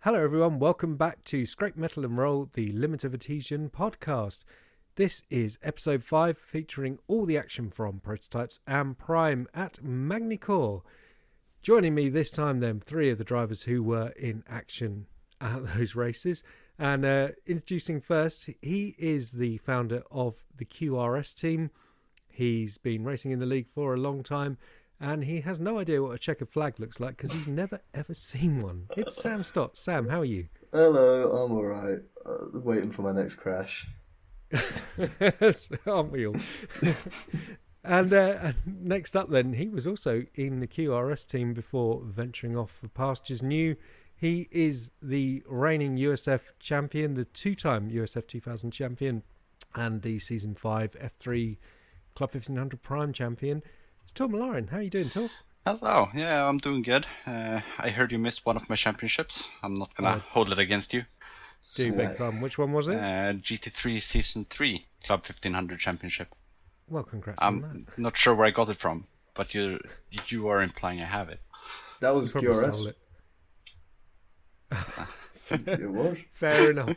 Hello everyone, welcome back to Scrape Metal and Roll, the Limited Edition podcast. This is episode 5 featuring all the action from Prototypes and Prime at Magny-Cours. Joining me this time then, 3 of the drivers who were in action at those races. And introducing first, he is the founder of the QRS team. He's been racing in the league for a long time. And he has no idea what a checkered flag looks like because he's never ever seen one. It's Sam Stott. Sam, how are you? Hello, I'm alright. Waiting for my next crash. Aren't we all? And next up then, he was also in the QRS team before venturing off for pastures new. He is the reigning USF champion, the 2-time USF 2000 champion, and the Season 5 F3 Club 1500 Prime champion. It's Ture Molarin. How are you doing, Ture? Hello. Yeah, I'm doing good. I heard you missed one of my championships. I'm not gonna hold it against you. Do big plum. Which one was it? GT3 Season 3 Club 1500 Championship. Well, congrats on that. I'm not sure where I got it from, but you are implying I have it. That was QRS. It was. Fair enough.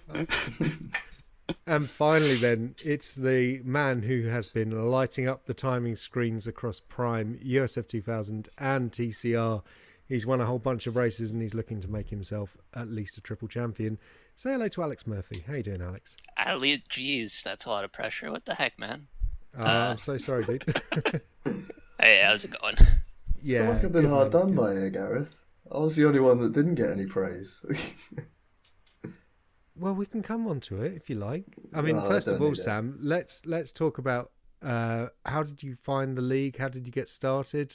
And finally then, it's the man who has been lighting up the timing screens across Prime, USF 2000 and TCR. He's won a whole bunch of races and he's looking to make himself at least a triple champion. Say hello to Alex Murphy. How you doing, Alex? Geez, that's a lot of pressure. What the heck, man? I'm so sorry, dude. Hey, how's it going? Yeah, I feel like I've been hard done by you, Gareth. I was the only one that didn't get any praise. Well, we can come on to it if you like. I mean, first of all, Sam, let's talk about how did you find the league? How did you get started?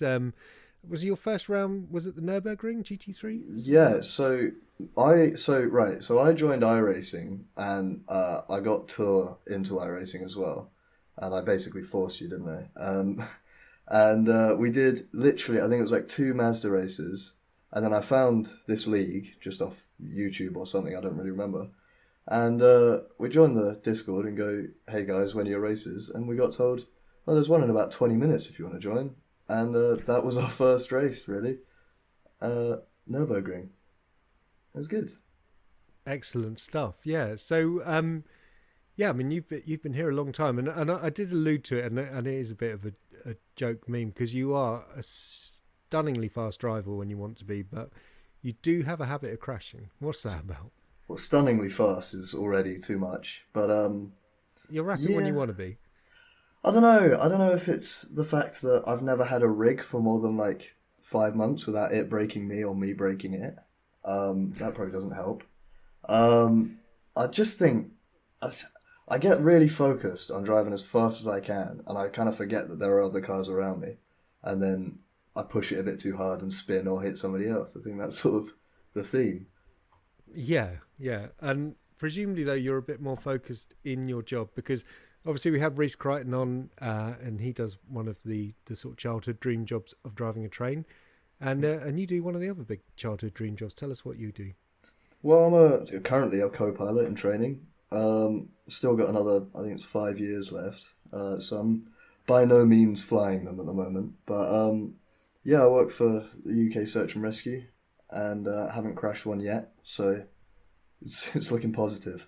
Was your first round, was it the Nürburgring GT3? Yeah, so I joined iRacing and I got Ture into iRacing as well. And I basically forced you, didn't I? And we did literally, I think it was like 2 Mazda races. And then I found this league just off YouTube or something, I don't really remember. And we joined the Discord and go, hey guys, when are your races? And we got told, well, there's one in about 20 minutes if you want to join. And that was our first race, really. Nürburgring. It was good. Excellent stuff. Yeah. So, yeah, I mean, you've been here a long time, and I did allude to it, and it is a bit of a joke meme because you are a stunningly fast driver when you want to be, but you do have a habit of crashing. What's that about? Well, stunningly fast is already too much, but you're rapid when you want to be. I don't know if it's the fact that I've never had a rig for more than like 5 months without it breaking me or me breaking it. That probably doesn't help. I just think I get really focused on driving as fast as I can, and I kind of forget that there are other cars around me, and then I push it a bit too hard and spin or hit somebody else. I think that's sort of the theme. Yeah. And presumably, though, you're a bit more focused in your job because obviously we have Reese Crichton on and he does one of the sort of childhood dream jobs of driving a train. And you do one of the other big childhood dream jobs. Tell us what you do. Well, I'm currently a co-pilot in training. Still got another, I think it's 5 years left. So I'm by no means flying them at the moment. But yeah, I work for the UK Search and Rescue and haven't crashed one yet. So it's looking positive.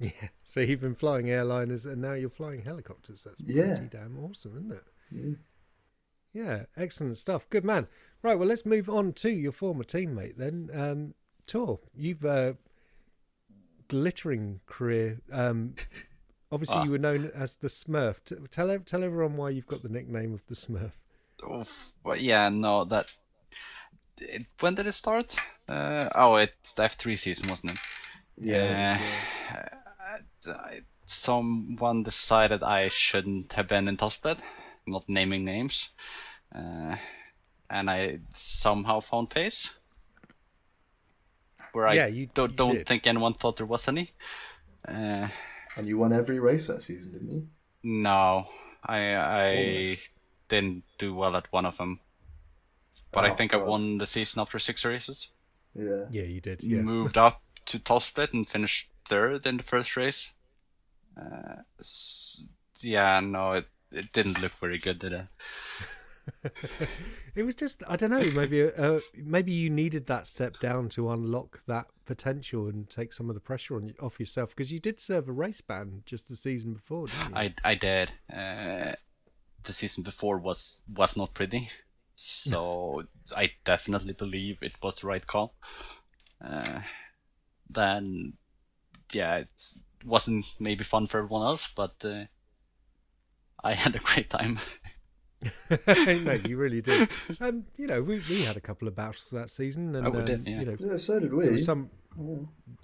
Yeah. So you've been flying airliners and now you're flying helicopters. That's pretty damn awesome, isn't it? Yeah. Excellent stuff. Good man. Right. Well, let's move on to your former teammate then. Ture, you've glittering career. Obviously, you were known as the Smurf. Tell everyone why you've got the nickname of the Smurf. Well, yeah, no, when did it start? It's the F3 season, wasn't it? Yeah. Someone decided I shouldn't have been in top split, not naming names, and I somehow found pace. Where I don't think anyone thought there was any. And you won every race that season, didn't you? No, I didn't do well at one of them. But I think I won the season after 6 races. Yeah. Yeah, you did. Yeah. Moved up to top split and finished 3rd in the first race. It didn't look very good, did it? It was just, I don't know, maybe you needed that step down to unlock that potential and take some of the pressure off yourself, because you did serve a race ban just the season before, didn't you? I did. The season before was not pretty, so I definitely believe it was the right call. Then, yeah, it wasn't maybe fun for everyone else, but I had a great time. No, you really did. And we had a couple of battles that season, and we did, yeah. Yeah, so did we. there was some.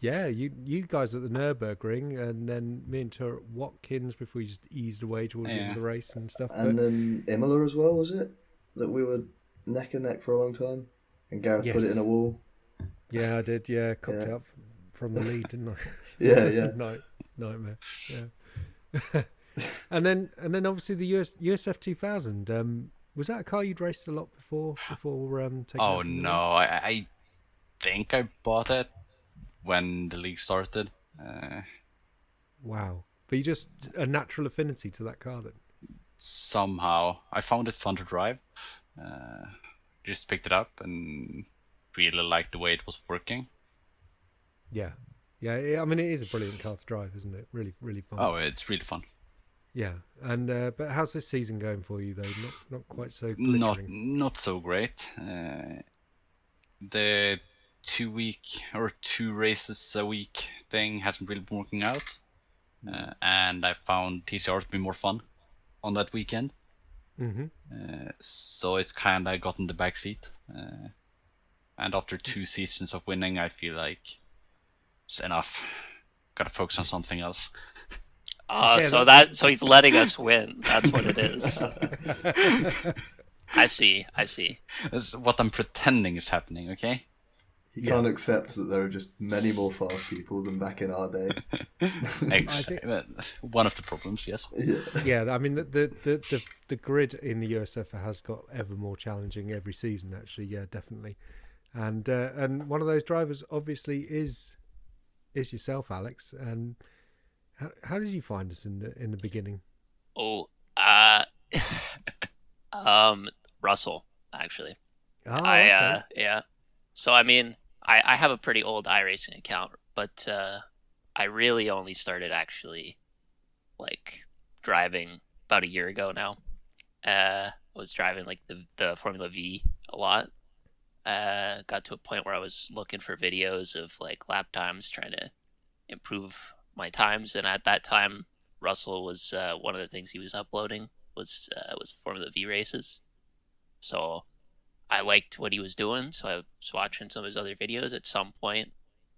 Yeah, you guys at the Nürburgring, and then me and Ture at Watkins before we just eased away towards the end of the race and stuff. And then Imola as well, was it? That we were neck and neck for a long time, and Gareth put it in a wall. Yeah, I did. Yeah, cocked out from the lead, didn't I? Yeah. Nightmare. Yeah. and then obviously the USF 2000. Was that a car you'd raced a lot before taking? Oh no, I think I bought it when the league started. Wow, but you just a natural affinity to that car then? Somehow I found it fun to drive. Just picked it up and really liked the way it was working. Yeah. I mean, it is a brilliant car to drive, isn't it? Really, really fun. Oh, it's really fun. Yeah, and but how's this season going for you though? Not quite so glittering. Not so great. The 2 races a week thing hasn't really been working out, and I found TCR to be more fun on that weekend. So it's kind of gotten the back seat. And after 2 seasons of winning, I feel like it's enough. Gotta focus on something else. So he's letting us win. That's what it is. I see. That's what I'm pretending is happening, okay? He can't accept that there are just many more fast people than back in our day. One of the problems, yes. Yeah, I mean the grid in the USF has got ever more challenging every season. Actually, yeah, definitely. And one of those drivers obviously is yourself, Alex. And how did you find us in the beginning? Russell, actually. Oh, okay. Yeah. So I mean, I have a pretty old iRacing account, but I really only started actually like driving about a year ago now. Was driving like the Formula V a lot. Got to a point where I was looking for videos of like lap times, trying to improve my times, and at that time Russell was one of the things he was uploading was the Formula V races. So I liked what he was doing, so I was watching some of his other videos. At some point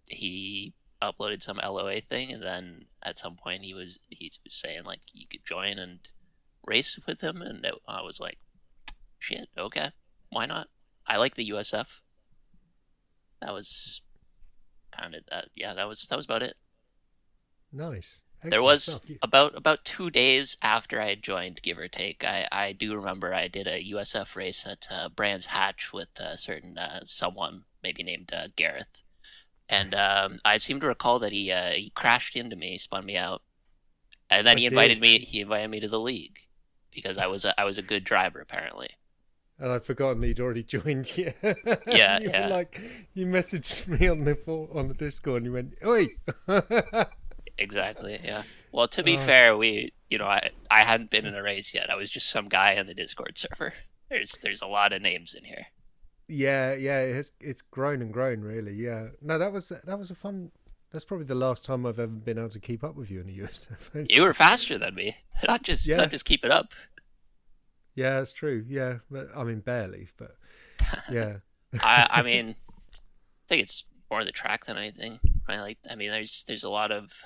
he uploaded some LOA thing, and then at some point he was saying like you could join and race with him, and I was like, shit, okay, why not? I like the USF. That was kind of that. Yeah, that was about it. Nice. Excellent there was stuff. about 2 days after I had joined, give or take. I do remember I did a USF race at Brands Hatch with a certain someone, maybe named Gareth, and I seem to recall that he crashed into me, spun me out, and then he invited me to the league because I was a good driver apparently. And I'd forgotten he'd already joined you. Yeah, you yeah. Like you messaged me on the Discord, and you went, "Oi." Exactly. Yeah. Well, to be fair, I hadn't been in a race yet. I was just some guy in the Discord server. There's a lot of names in here. Yeah. It's grown and grown, really. Yeah. No, that was a fun. That's probably the last time I've ever been able to keep up with you in the USF. You were faster than me. Not just keep it up. Yeah, it's true. Yeah, but I mean barely, but yeah. I mean, I think it's more the track than anything. Right? There's a lot of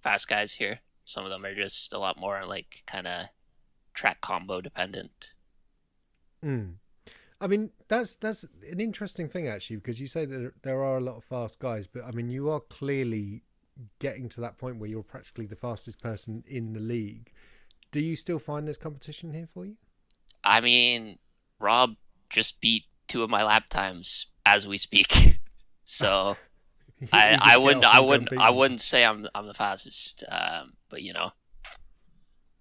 fast guys here. Some of them are just a lot more like kind of track combo dependent. I mean, that's an interesting thing actually, because you say that there are a lot of fast guys, but I mean, you are clearly getting to that point where you're practically the fastest person in the league. Do you still find there's competition here for you? I mean, Rob just beat 2 of my lap times as we speak, so I wouldn't say I'm the fastest, but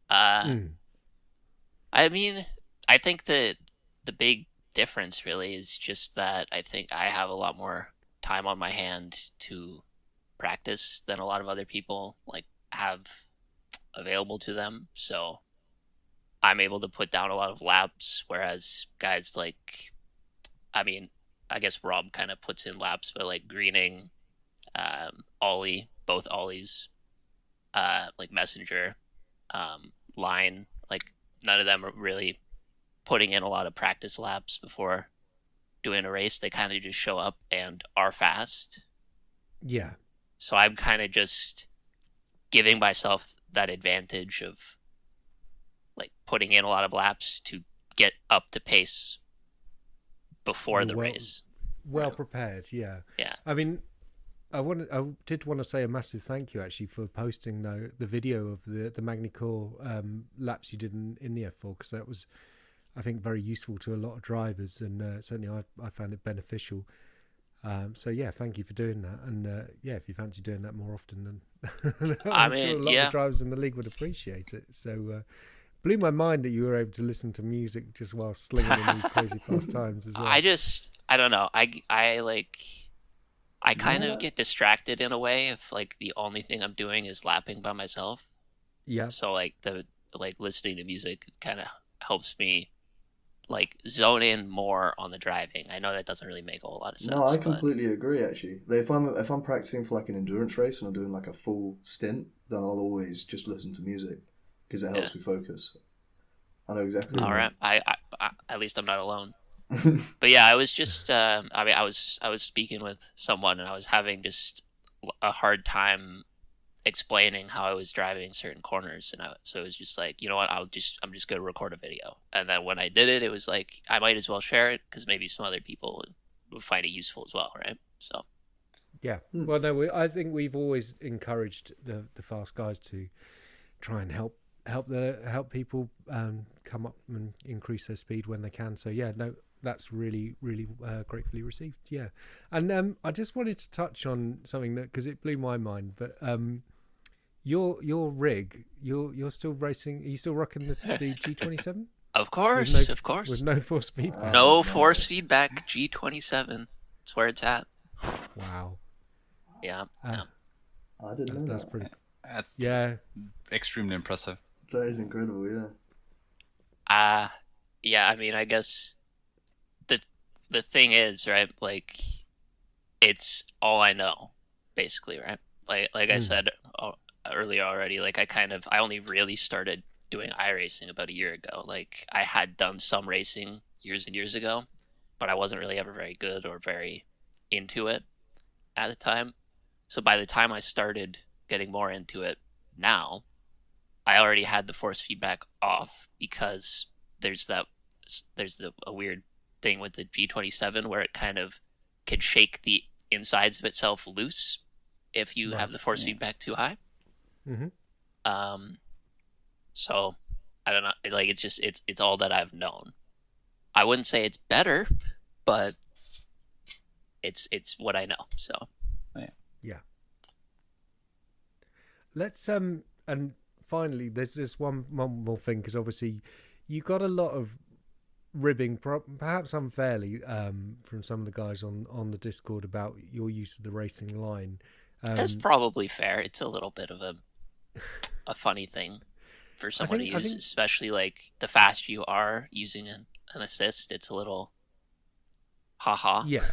I mean, I think the big difference really is just that I think I have a lot more time on my hand to practice than a lot of other people like have available to them. So I'm able to put down a lot of laps, whereas guys like, I mean, I guess Rob kind of puts in laps, but like Greening, Ollie, both Ollies, like Messenger, Line, like none of them are really putting in a lot of practice laps before doing a race. They kind of just show up and are fast. Yeah. So I'm kind of just giving myself that advantage of like putting in a lot of laps to get up to pace before the race. Well prepared, yeah. Yeah. I mean, I did want to say a massive thank you actually for posting the video of the Magny-Cours laps you did in the F4, because that was, I think, very useful to a lot of drivers, and certainly I found it beneficial. So yeah, thank you for doing that, and yeah, if you fancy doing that more often, then I'm sure a lot of the drivers in the league would appreciate it. So blew my mind that you were able to listen to music just while slinging in these crazy fast times as well. I don't know. I kind of get distracted in a way if like the only thing I'm doing is lapping by myself. Yeah. So like listening to music kind of helps me like zone in more on the driving. I know that doesn't really make a whole lot of sense. No, I completely agree actually. If I'm practicing for like an endurance race and I'm doing like a full stint, then I'll always just listen to music because it helps me focus. I know exactly. All right. I at least I'm not alone. But yeah, I was just I was speaking with someone and I was having just a hard time explaining how I was driving certain corners, and so it was just like, you know what, I'm just gonna record a video, and then when I did it, it was like I might as well share it because maybe some other people would find it useful as well, right? So yeah, well, no, I think we've always encouraged the fast guys to try and help people come up and increase their speed when they can. So yeah, no, that's really gratefully received. Yeah, and I just wanted to touch on something that, because it blew my mind, but your rig, you're still racing? Are you still rocking the G27? Of course, with no force feedback. No force feedback. G27. That's where it's at. Wow. Yeah. I didn't know that's that. pretty. That's extremely impressive. That is incredible. Yeah. Yeah. I mean, I guess the thing is, right? Like, it's all I know, basically, right? Like I said earlier already, like I only really started doing iRacing about a year ago. Like, I had done some racing years and years ago, but I wasn't really ever very good or very into it at the time. So by the time I started getting more into it now, I already had the force feedback off, because there's a weird thing with the G27 where it kind of can shake the insides of itself loose if you have the force feedback too high. Mm-hmm. So I don't know. Like, it's all that I've known. I wouldn't say it's better, but it's what I know. So yeah. Let's and finally, there's just one more thing, because obviously you got a lot of ribbing, perhaps unfairly, from some of the guys on the Discord about your use of the racing line. That's probably fair. It's a little bit of a funny thing for someone to use, especially like the faster you are using an assist. It's a little haha. Yeah.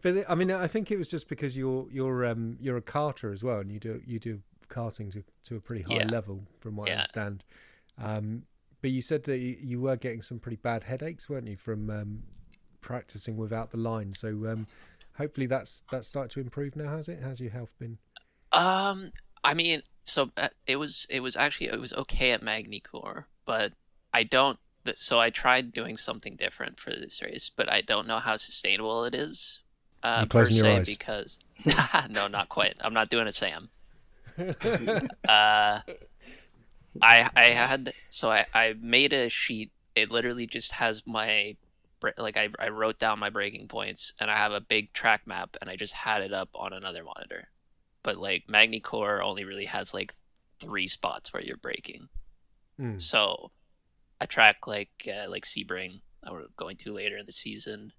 But I mean, I think it was just because you're a karter as well, and you do karting to a pretty high level, from what I understand. But you said that you were getting some pretty bad headaches, weren't you, from practicing without the line? So hopefully that's started to improve now, has it? How's your health been? I mean, so it was okay at Magny-Cours, but I don't. So I tried doing something different for this race, but I don't know how sustainable it is. You closing your eyes? Because no, not quite. I'm not doing a Sam. I made a sheet. It literally just has my, like, I wrote down my braking points, and I have a big track map, and I just had it up on another monitor. But like Magny-Cours only really has like 3 spots where you're braking. So a track like Sebring that we're going to later in the season,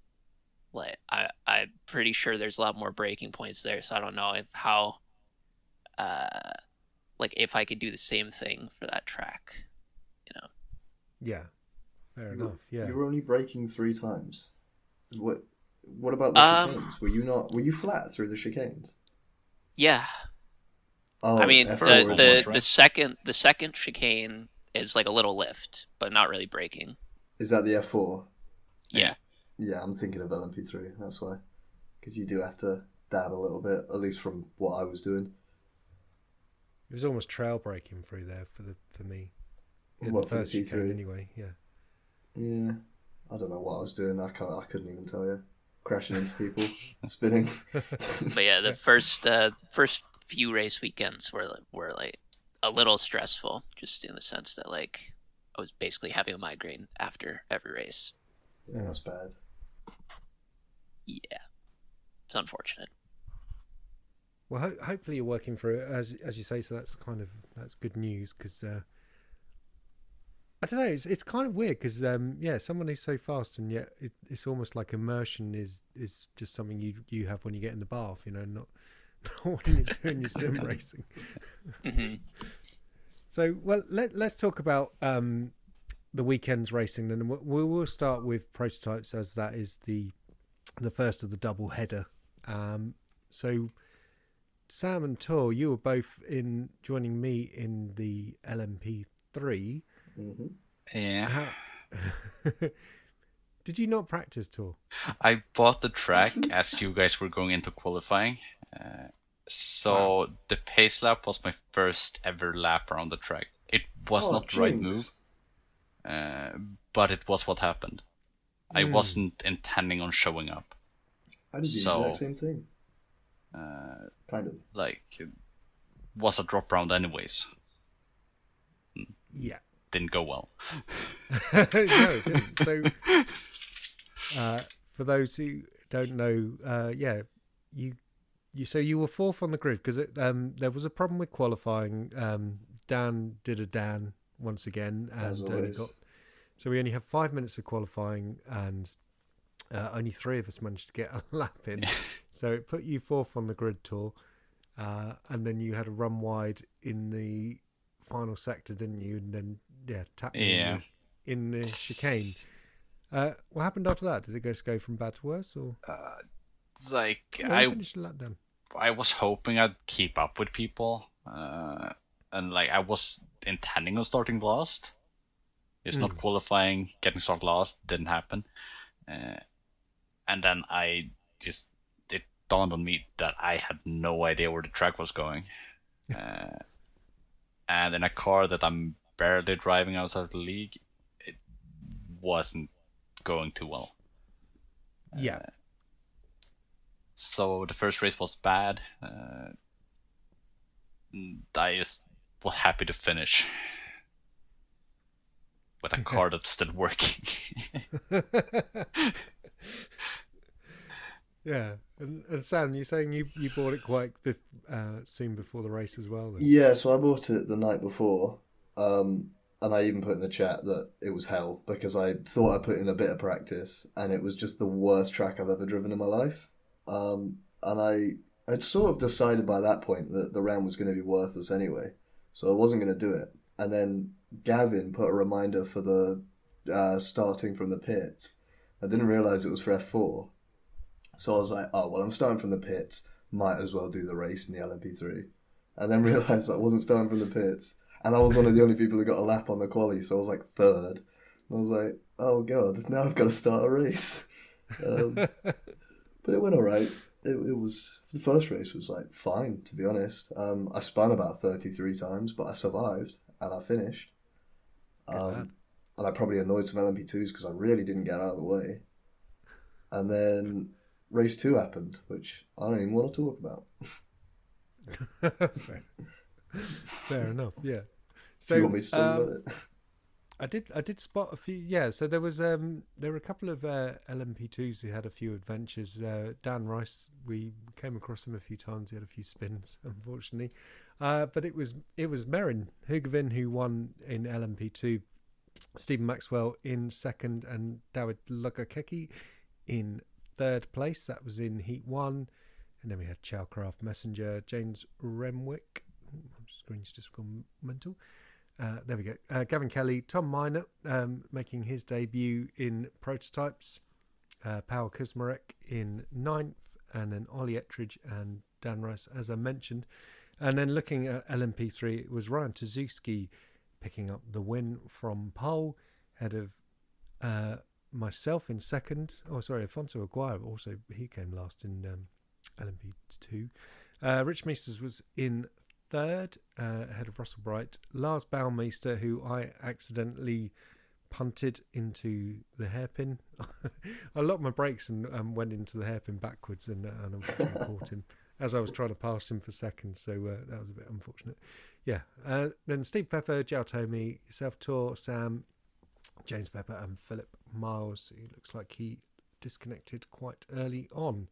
like I'm pretty sure there's a lot more breaking points there. So I don't know if I could do the same thing for that track, you know. Yeah, fair enough. Yeah, You were only braking 3 times. What about the chicanes? Were you flat through the chicanes? Yeah. Oh, I mean, F4 the second chicane is like a little lift, but not really braking. Is that the F4? Yeah. Yeah, I'm thinking of LMP3. That's why, because you do have to dab a little bit, at least from what I was doing. it was almost trail braking through there for me. In What, the first for the T3? chicane, anyway. Yeah. Yeah, I don't know what I was doing. I couldn't even tell you. Crashing into people, spinning. But yeah, the first few race weekends were like a little stressful, just in the sense that like I was basically having a migraine after every race. Yeah, that's bad. Yeah, it's unfortunate. Well, hopefully you're working through it as you say. So that's good news because I don't know. It's kind of weird because someone who's so fast and yet it's almost like immersion is just something you have when you get in the bath. You know, not when you're doing your sim racing. Mm-hmm. So let's talk about the weekend's racing then. We will start with prototypes as that is the first of the double header. So Sam and Tor, you were both joining me in the LMP3. Mm-hmm. Yeah. Did you not practice, Tor? I bought the track as you guys were going into qualifying. So the pace lap was my first ever lap around the track. It was not the right move, but it was what happened. I wasn't intending on showing up. I did the exact same thing. Kind of. Like, it was a drop round anyways. Yeah. Didn't go well. No, it didn't. So, for those who don't know, you were fourth on the grid because there was a problem with qualifying. Dan did a Dan once again, and so we only have 5 minutes of qualifying, and only 3 of us managed to get a lap in. So it put you fourth on the grid, Tour, and then you had a run wide in the final sector, didn't you? And then tapped in the chicane. What happened after that? Did it just go from bad to worse, or? It's like I finished the lap down. I was hoping I'd keep up with people, and like I was intending on starting last. It's not qualifying, getting started last didn't happen, and then it dawned on me that I had no idea where the track was going, and in a car that I'm barely driving outside of the league, it wasn't going too well. Yeah. So the first race was bad. I just was happy to finish with a car that's still working. Yeah, and Sam, you're saying you bought it quite soon before the race as well, then? Yeah, so I bought it the night before, and I even put in the chat that it was hell because I thought I put in a bit of practice, and it was just the worst track I've ever driven in my life. And I'd sort of decided by that point that the round was going to be worthless anyway, so I wasn't going to do it. And then Gavin put a reminder for the starting from the pits. I didn't realise it was for F4. So I was like, oh, well, I'm starting from the pits. Might as well do the race in the LMP3. And then realised I wasn't starting from the pits. And I was one of the only people who got a lap on the quali, so I was like third. And I was like, oh, God, now I've got to start a race. But it went all right. It was, the first race was like fine, to be honest. I spun about 33 times, but I survived and I finished. And I probably annoyed some LMP2s because I really didn't get out of the way. And then race 2 happened, which I don't even want to talk about. Fair enough, yeah. So, do you want me to talk about it? I did spot a few. Yeah, so there were a couple of LMP2s who had a few adventures. Dan Rice, we came across him a few times. He had a few spins, unfortunately. But it was Merrin Hugavin who won in LMP2 Stephen Maxwell in second, and Dawid Lugakeki in third place. That was in Heat 1. And then we had Chalcraft Messenger, James Renwick. My screen's just gone mental. There we go. Gavin Kelly, Tom Minor making his debut in prototypes. Paul Kuzmarek in 9th, and then Ollie Ettridge and Dan Rice, as I mentioned. And then looking at LMP3, it was Ryan Tazewski picking up the win from pole, ahead of myself in second. Oh, sorry, Afonso Aguirre also, he came last in LMP2. Rich Meisters was in third, ahead of Russell Bright. Lars Baumeister, who I accidentally punted into the hairpin. I locked my brakes and went into the hairpin backwards, and unfortunately caught him as I was trying to pass him for second, so that was a bit unfortunate. Yeah, then Steve Pepper, Jao Tomey, yourself, Tor, Sam, James Pepper and Philip Miles. It looks like he disconnected quite early on.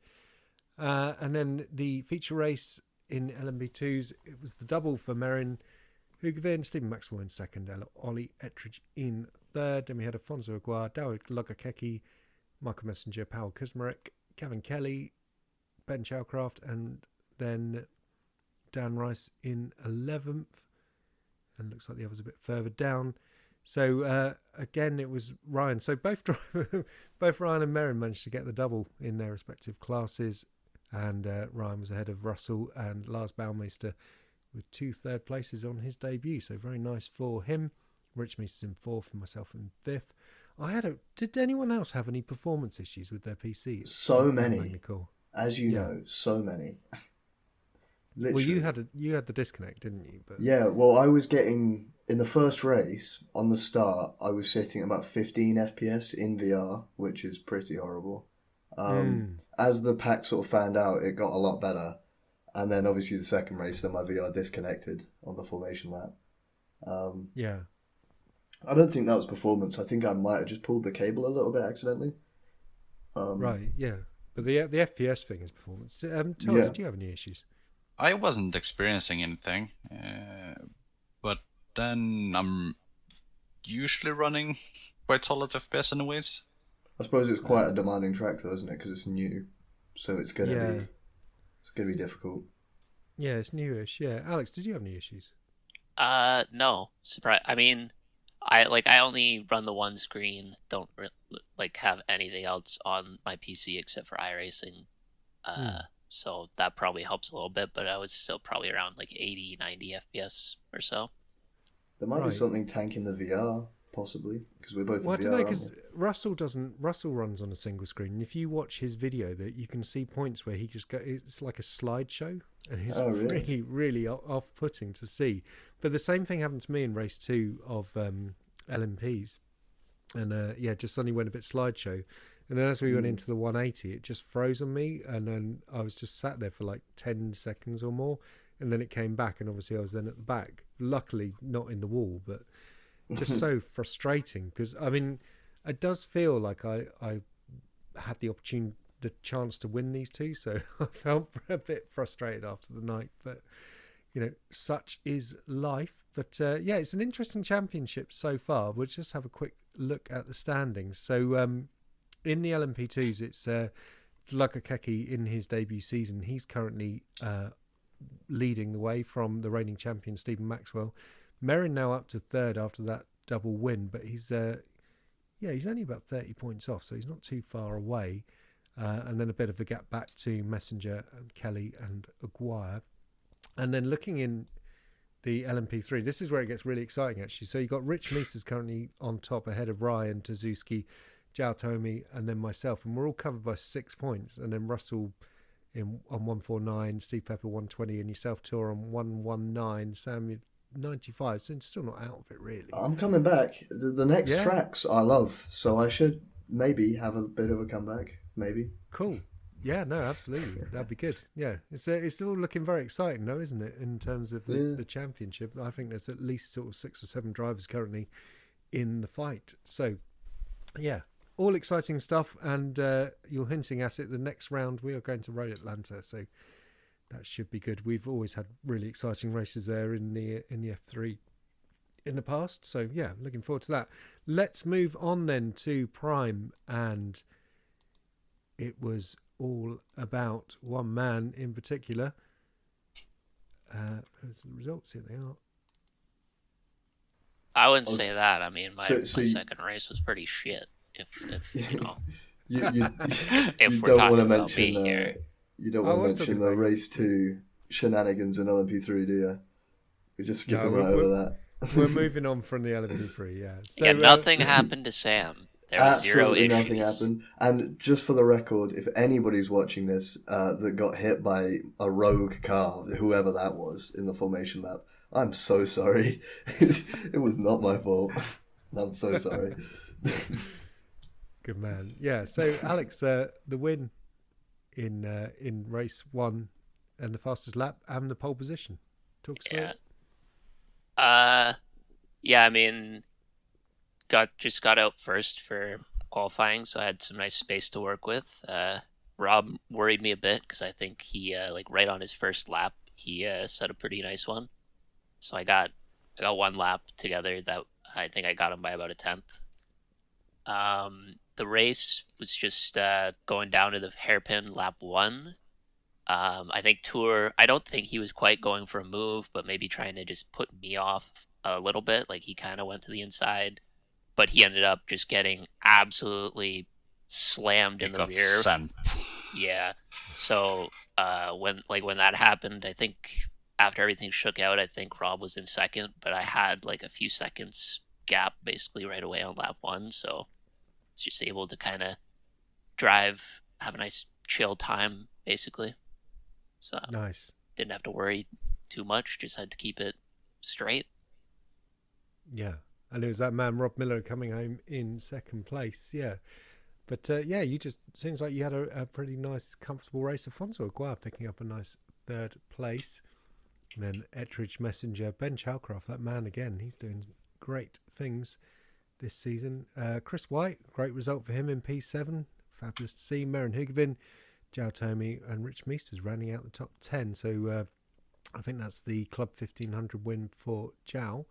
And then the feature race in LMP2s, it was the double for Merrin Hugavin, Stephen Maxwell in second, Ollie Ettridge in third. Then we had Afonso Aguirre, Dawid Lugakeki, Michael Messenger, Paul Kuzmarek, Gavin Kelly, Ben Chalcraft, and then Dan Rice in 11th. And looks like the others a bit further down. So again, it was Ryan. So both Ryan and Merrin managed to get the double in their respective classes. And Ryan was ahead of Russell and Lars Baumeister with 2 third places on his debut. So very nice for him. Rich Meesters in 4th and myself in 5th. Did anyone else have any performance issues with their PC? So many. As you know, so many. Literally. Well, you had the disconnect, didn't you? But... Yeah, well, I was getting, in the first race, on the start, I was sitting at about 15 FPS in VR, which is pretty horrible. As the pack sort of fanned out, it got a lot better. And then obviously the second race, then my VR disconnected on the formation lap. Yeah. I don't think that was performance. I think I might have just pulled the cable a little bit accidentally. Right, yeah. But the FPS thing is performance. Tom, did you have any issues? I wasn't experiencing anything, but then I'm usually running quite solid FPS anyways. I suppose it's quite a demanding track though, isn't it? Because it's new, so it's gonna be difficult. Yeah, it's newish. Yeah, Alex, did you have any issues? No. Surprise. I mean, I only run the one screen. Don't have anything else on my PC except for iRacing. So that probably helps a little bit, but I was still probably around 80, 90 FPS or so. There might be something tanking the VR, possibly, because we're both in VR. I don't know, because Russell runs on a single screen, and if you watch his video, that you can see points where he just it's like a slideshow, and it's really, really off-putting to see. But the same thing happened to me in race 2 of LMPs, and just suddenly went a bit slideshow. And then as we went into the 180, it just froze on me, and then I was just sat there for 10 seconds or more, and then it came back, and obviously I was then at the back. Luckily, not in the wall, but just so frustrating, because, I mean, it does feel like I had the chance to win these two, so I felt a bit frustrated after the night, but, such is life. But, it's an interesting championship so far. We'll just have a quick look at the standings. So, in the LMP2s, it's Lugakeki in his debut season. He's currently leading the way from the reigning champion, Stephen Maxwell. Merrin now up to third after that double win, but he's only about 30 points off, so he's not too far away. And then a bit of a gap back to Messenger and Kelly and Aguirre. And then looking in the LMP3, this is where it gets really exciting, actually. So you've got Rich Meesters currently on top, ahead of Ryan Tazewski, Jao Tomey, and then myself, and we're all covered by 6 points. And then Russell on 149, Steve Pepper 120, and yourself, Ture, on 119, Sam 95. So it's still not out of it, really. I'm coming back. The next tracks I love, so I should maybe have a bit of a comeback. Maybe. Cool. Yeah, no, absolutely. That'd be good. Yeah, it's all looking very exciting, though, isn't it? In terms of the championship, I think there's at least sort of 6 or 7 drivers currently in the fight. So, yeah. All exciting stuff, and you're hinting at it. The next round, we are going to Road Atlanta, so that should be good. We've always had really exciting races there in the F3 in the past. So yeah, looking forward to that. Let's move on then to Prime, and it was all about one man in particular. There's the results, here they are. I wouldn't say that. I mean, my second race was pretty shit. If you know, if we're talking about me here, you don't want to mention the race 2 shenanigans in LMP3, do you? We're just skipping right over that. We're moving on from the LMP3, yeah. So, yeah, nothing happened to Sam. There was zero issues. Nothing happened. And just for the record, if anybody's watching this that got hit by a rogue car, whoever that was, in the formation lap, I'm so sorry. It was not my fault. I'm so sorry. Good man. Yeah, so Alex, the win in race 1 and the fastest lap and the pole position. Talk us through it. Yeah, I mean, got out first for qualifying, so I had some nice space to work with. Rob worried me a bit because I think he right on his first lap he set a pretty nice one. So I got one lap together that I think I got him by about a tenth. The race was just going down to the hairpin lap 1. I think Ture, I don't think he was quite going for a move, but maybe trying to just put me off a little bit. Like he kind of went to the inside, but he ended up just getting absolutely slammed in the rear. Sent. Yeah. So when that happened, I think after everything shook out, I think Rob was in second, but I had like a few seconds gap basically right away on lap 1. So I was just able to kind of drive, have a nice chill time basically. So nice. Didn't have to worry too much, just had to keep it straight. Yeah. And it was that man, Rob Miller, coming home in second place. Yeah. But yeah, you just, seems like you had a pretty nice, comfortable race. Afonso Aguirre picking up a nice third place. And then Ettridge Messenger, Ben Chalcroft, that man again, he's doing great things this season. Chris White, great result for him in P7. Fabulous to see. Meren Hugovin, Jao Tomey and Rich Meesters rounding out the top 10. So I think that's the Club 1500 win for Jao.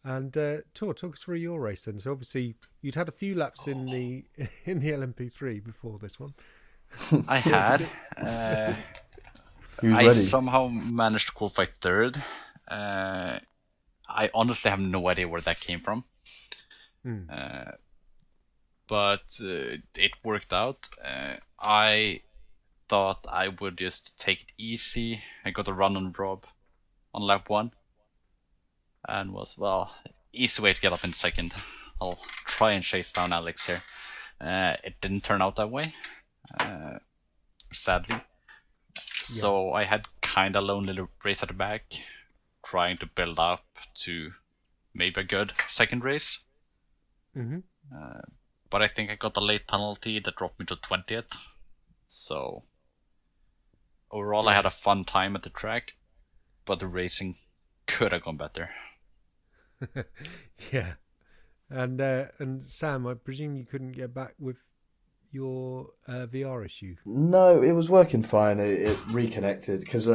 And Tor, talk us through your race then. So obviously you'd had a few laps in the LMP3 before this one. I had. I somehow managed to qualify third. I honestly have no idea where that came from. But it worked out. I thought I would just take it easy. I got a run on Rob on lap 1. And was, easy way to get up in second. I'll try and chase down Alex here. It didn't turn out that way, sadly. So I had kind of lonely race at the back, trying to build up to maybe a good second race. But I think I got a late penalty that dropped me to 20th. So overall I had a fun time at the track, but the racing could have gone better. Yeah. And Sam, I presume you couldn't get back with your VR issue? No, it was working fine. It reconnected because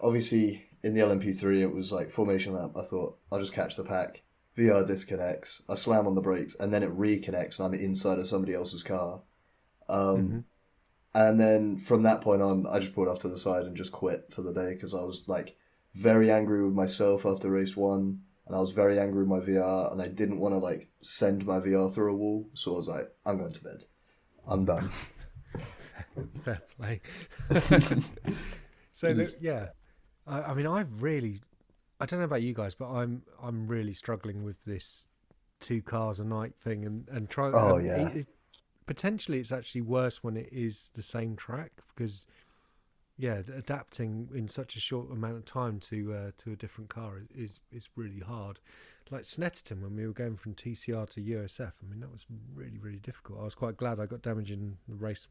obviously in the LMP3 it was like formation lap. I thought I'll just catch the pack. VR disconnects. I slam on the brakes and then it reconnects and I'm inside of somebody else's car. And then from that point on, I just pulled off to the side and just quit for the day because I was like very angry with myself after race 1. And I was very angry with my VR, and I didn't want to like send my VR through a wall. So I was like, I'm going to bed. I'm done. Fair play. So yeah, I mean, I don't know about you guys, but I'm really struggling with this 2 cars a night thing, and trying. Oh yeah. Potentially, it's actually worse when it is the same track because. Yeah, adapting in such a short amount of time to a different car is really hard. Like Snetterton, when we were going from TCR to USF, I mean, that was really, really difficult. I was quite glad I got damage in the race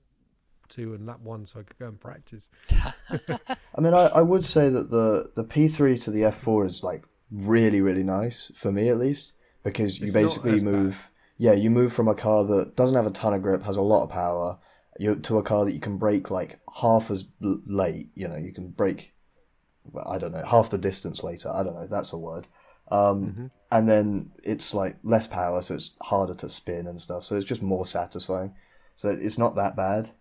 2 and lap 1 so I could go and practice. I mean, I would say that the P3 to the F4 is like really, really nice, for me at least, because you basically move... Yeah, you move from a car that doesn't have a ton of grip, has a lot of power, to a car that you can brake like half as late, you can brake, I don't know, half the distance later, I don't know, that's a word. And then it's like less power, so it's harder to spin and stuff. So it's just more satisfying. So it's not that bad.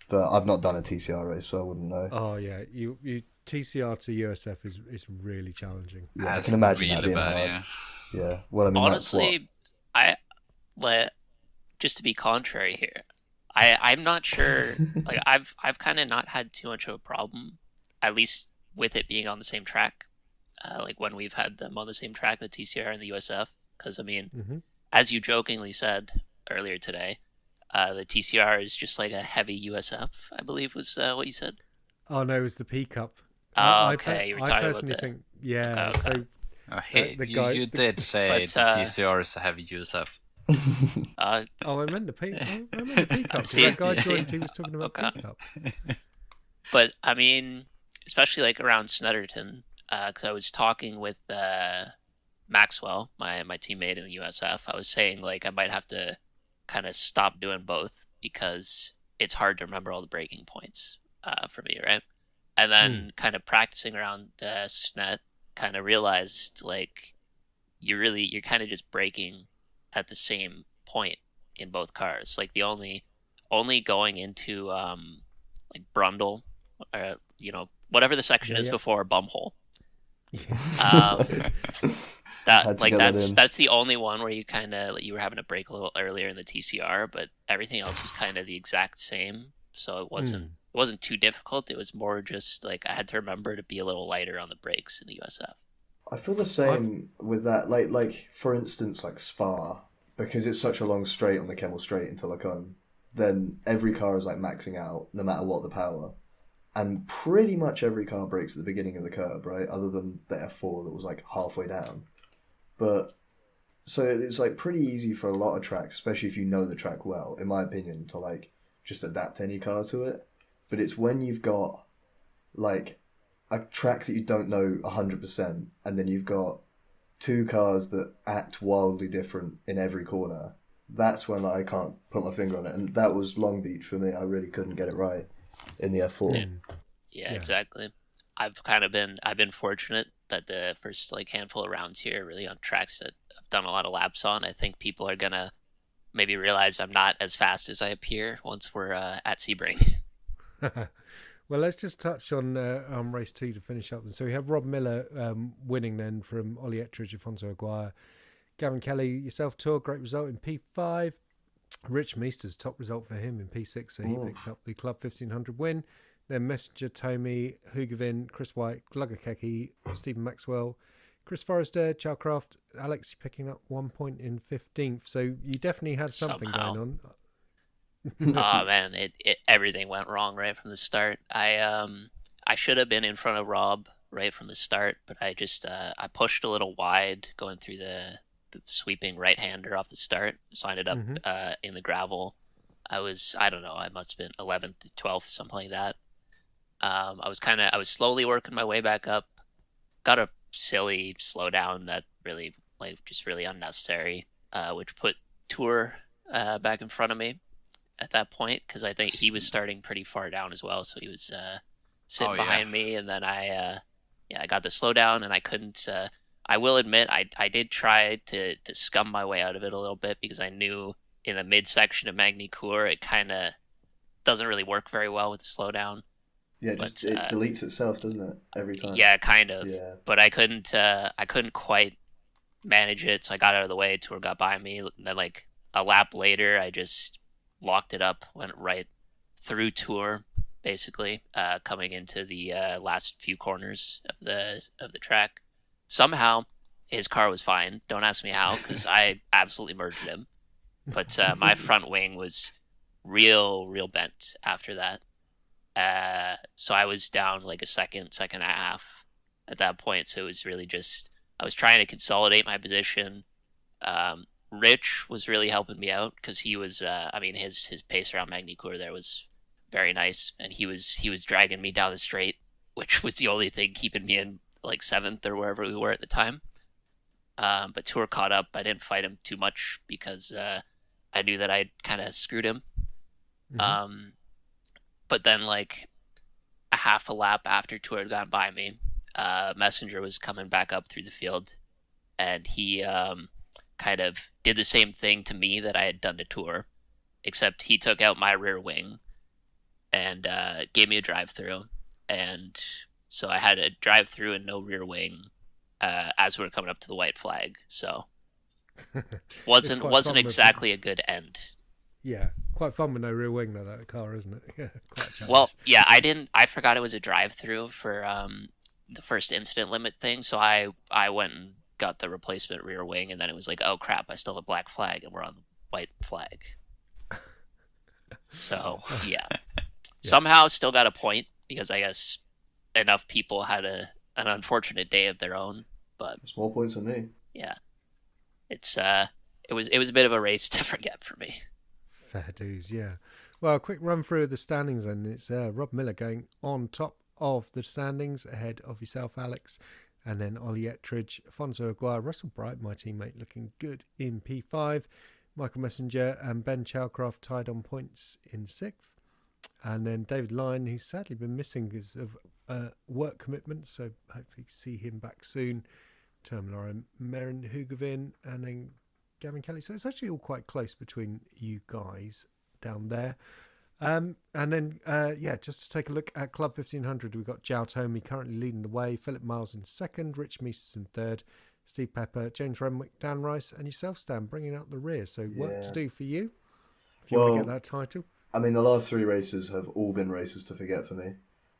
But I've not done a TCR race, so I wouldn't know. Oh yeah, you TCR to USF is really challenging. Yeah, I can imagine that really being bad, hard. Yeah. Well, I mean, honestly, I let just to be contrary here. I'm not sure. Like I've kind of not had too much of a problem, at least with it being on the same track. Like when we've had them on the same track, the TCR and the USF. Because I mean, as you jokingly said earlier today, the TCR is just like a heavy USF, I believe was what you said. Oh no, it was the P Cup. Oh, okay, you were talking I personally about the... think, yeah. Okay. So you did say But, the TCR is a heavy USF. I meant the P. I meant the P Cup. See, That guy you see? joined. He was talking about Okay. P Cup. But I mean, especially like around Snetterton, because I was talking with Maxwell, my teammate in the USF. I was saying like I might have to kind of stop doing both because it's hard to remember all the breaking points for me, right? And then kind of practicing around Snet, kind of realized like you're kind of just braking at the same point in both cars. Like the only going into like Brundle, or whatever the section is before Bumhole. That's the only one where you kind of you were having to brake a little earlier in the TCR, but everything else was kind of the exact same. So it wasn't too difficult. It was more just like I had to remember to be a little lighter on the brakes in the USF. I feel the same with that. Like for instance, like Spa, because it's such a long straight on the Kemmel Straight into Lacombe, then every car is like maxing out no matter what the power. And pretty much every car brakes at the beginning of the curb, right? Other than the F4 that was like halfway down. But so it's like pretty easy for a lot of tracks, especially if you know the track well, in my opinion, to like just adapt any car to it. But it's when you've got like a track that you don't know 100%, and then you've got two cars that act wildly different in every corner. That's when I can't put my finger on it. And that was Long Beach for me. I really couldn't get it right in the F4. Yeah, exactly. I've been fortunate that the first like handful of rounds here are really on tracks that I've done a lot of laps on. I think people are gonna maybe realize I'm not as fast as I appear once we're at Sebring. Well, let's just touch on race 2 to finish up. So we have Rob Miller winning then from Ollie Ettridge, Afonso Aguirre, Gavin Kelly, yourself, Ture, great result in P5. Rich Meester's top result for him in P6, so he picked up the Club 1500 win. Then Messenger, Tomey, Hugavin, Chris White, Glugger Keki, Stephen Maxwell, Chris Forrester, Chalcraft, Alex picking up 1 point in 15th. So you definitely had something going on. Oh man, it everything went wrong right from the start. I should have been in front of Rob right from the start, but I just I pushed a little wide going through the sweeping right-hander off the start, so I ended up in the gravel. I don't know, I must have been 11th to 12th, something like that. I was slowly working my way back up. Got a silly slowdown that really just really unnecessary, which put Ture back in front of me at that point, because I think he was starting pretty far down as well, so he was sitting behind me, and then I got the slowdown, and I couldn't. I will admit, I did try to scum my way out of it a little bit, because I knew in the midsection of Magny-Cours it kind of doesn't really work very well with the slowdown. Yeah, it deletes itself, doesn't it, every time? Yeah, kind of. Yeah. But I couldn't quite manage it, so I got out of the way. Ture got by me. And then, like a lap later, I just locked it up, went right through Ture, basically, coming into the last few corners of the track. Somehow, his car was fine. Don't ask me how, because I absolutely murdered him. But my front wing was real bent after that. So I was down like a second and a half at that point. So it was really just, I was trying to consolidate my position. Rich was really helping me out, because he was, his pace around Magny-Cours there was very nice, and he was dragging me down the straight, which was the only thing keeping me in like 7th or wherever we were at the time. But Ture caught up. I didn't fight him too much, because I knew that I'd kind of screwed him. But then, like a half a lap after Ture had gone by me, Messenger was coming back up through the field, and he kind of did the same thing to me that I had done to Ture, except he took out my rear wing and gave me a drive-through, and so I had a drive-through and no rear wing as we were coming up to the white flag. So wasn't exactly a good end. Yeah, quite fun with no rear wing though, that car, isn't it? Yeah, quite a challenge. Well, yeah, I forgot it was a drive-through for the first incident limit thing, so I went and got the replacement rear wing, and then it was like, oh crap, I still have a black flag, and we're on the white flag. So yeah. Somehow still got a point because I guess enough people had an unfortunate day of their own. But It's more points than me. yeah, it was a bit of a race to forget for me. Fair dues, yeah. Well, a quick run through of the standings, and it's Rob Miller going on top of the standings ahead of yourself, Alex, and then Ollie Ettridge, Afonso Aguirre, Russell Bright, my teammate, looking good in P5, Michael Messenger and Ben Chalcroft tied on points in 6th, and then David Lyon, who's sadly been missing because of work commitments, so hopefully see him back soon. Ture Molarin, Merrin Hugovin, and then Gavin Kelly. So it's actually all quite close between you guys down there. And then, just to take a look at Club 1500, we've got Jow Tomey currently leading the way, Philip Miles in 2nd, Rich Meesters in 3rd, Steve Pepper, James Renwick, Dan Rice, and yourself, Stan, bringing out the rear. So work to do for you if you want to get that title. I mean, the last 3 races have all been races to forget for me.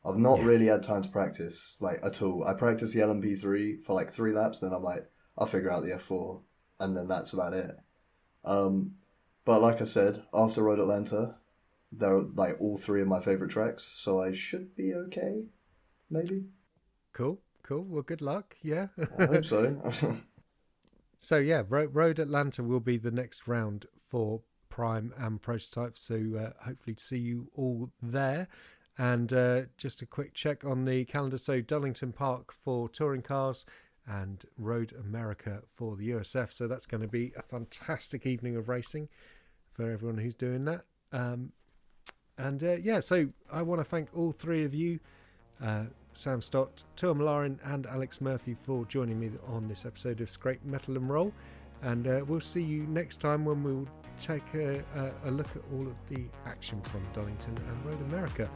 I've not really had time to practice, like, at all. I practiced the LMP3 for, like, 3 laps, then I'm like, I'll figure out the F4, and then that's about it. But like I said, after Road Atlanta, they're, like, all 3 of my favourite tracks, so I should be okay, maybe. Cool. Well, good luck, yeah. I hope so. So, yeah, Road Atlanta will be the next round for Prime and Prototype, so hopefully to see you all there. And just a quick check on the calendar. So Darlington Park for touring cars and Road America for the USF. So that's going to be a fantastic evening of racing for everyone who's doing that. So I want to thank all 3 of you, Sam Stott, Ture Molarin and Alex Murphy, for joining me on this episode of Scrape Metal and Roll. And we'll see you next time when we'll take a look at all of the action from Donington and Road America.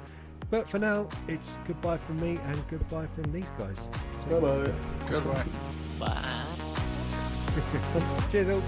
But for now, it's goodbye from me and goodbye from these guys. So Bye-bye. Goodbye. Bye. Cheers all.